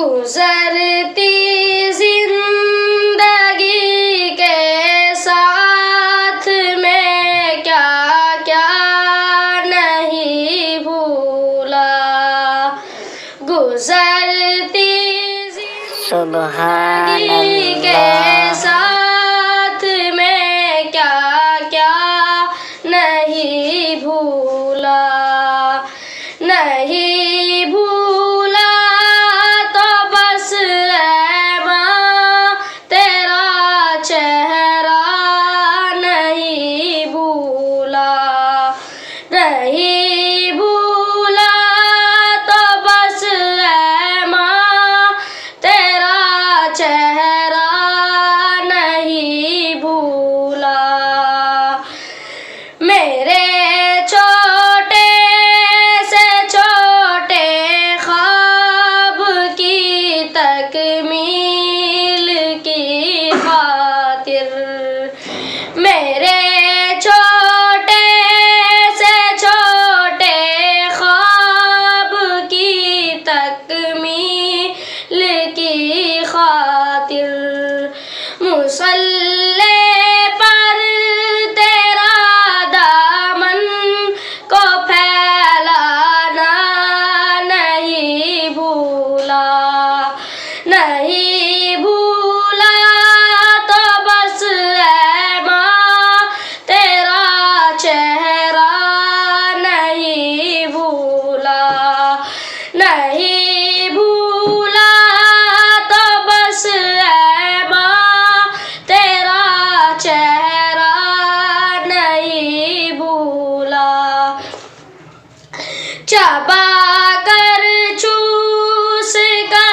गुजरती जिंदगी के साथ में क्या क्या नहीं भूला। गुजरती जिंदगी के साथ में क्या क्या नहीं भूला। नहीं भूला तो बस ऐ माँ तेरा चेहरा नहीं भूला। नहीं भूला तो बस ऐ माँ तेरा चेहरा नहीं भूला। मेरे तकमील की खातिर, मेरे छोटे से छोटे ख्वाब की तकमील की खातिर मुसल्ले पर तेरा दामन को फैलाना नहीं भूला। नहीं भूला तो बस ऐ माँ तेरा चेहरा नहीं भूला। नहीं भूला तो बस ऐ माँ तेरा चेहरा नहीं भूला। चबा कर चूस कर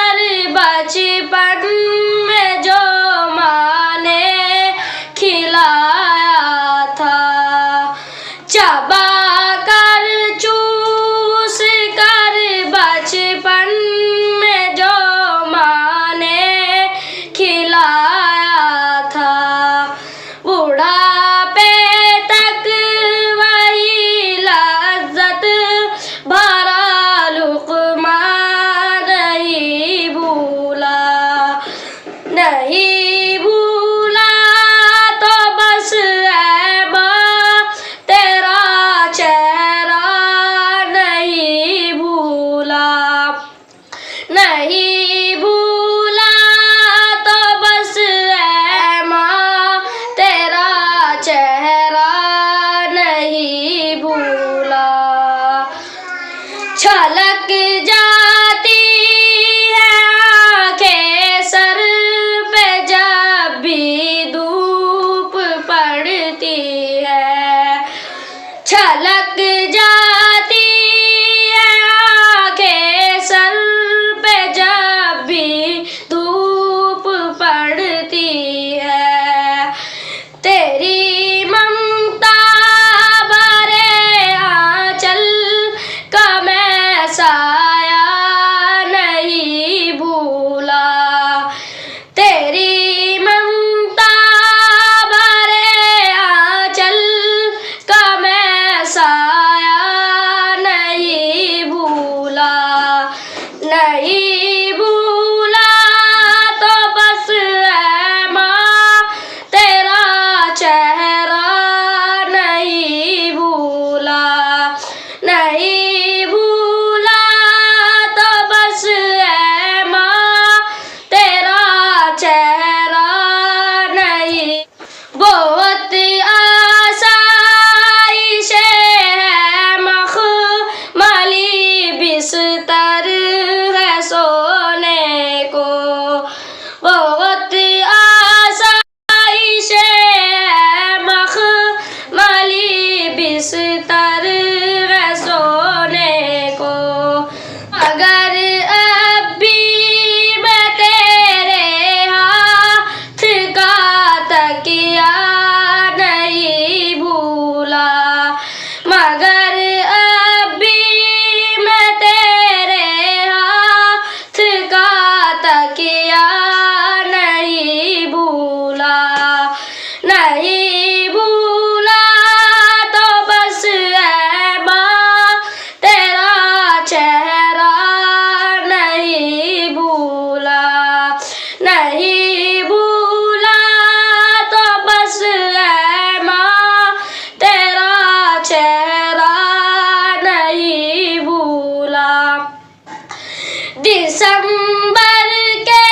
दिसंबर के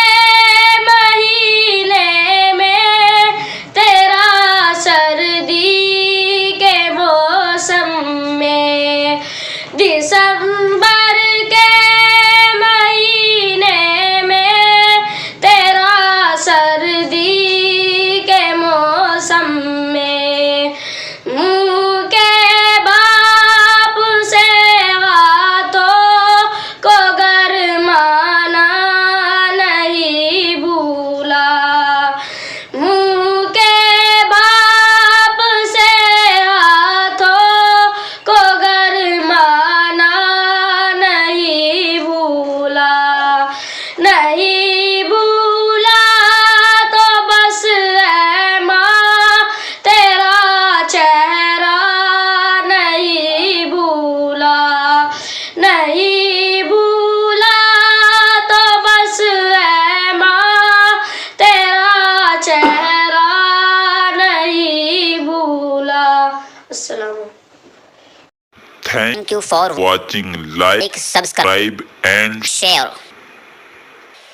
महीने में तेरा सर्दी के मौसम में, दिसंबर के महीने में तेरा सर्दी के मौसम में, मुँह के बाप से हाथों को गरमाना नहीं भूला, मुँह के बाप से हाथों को गरमाना नहीं भूला, नहीं भूला तो बस है माँ तेरा चेहरा नहीं भूला, नहीं भूला तो बस है माँ तेरा चेहरा नहीं भूला। अस्सलाम। Thank you for watching. Like, subscribe and share.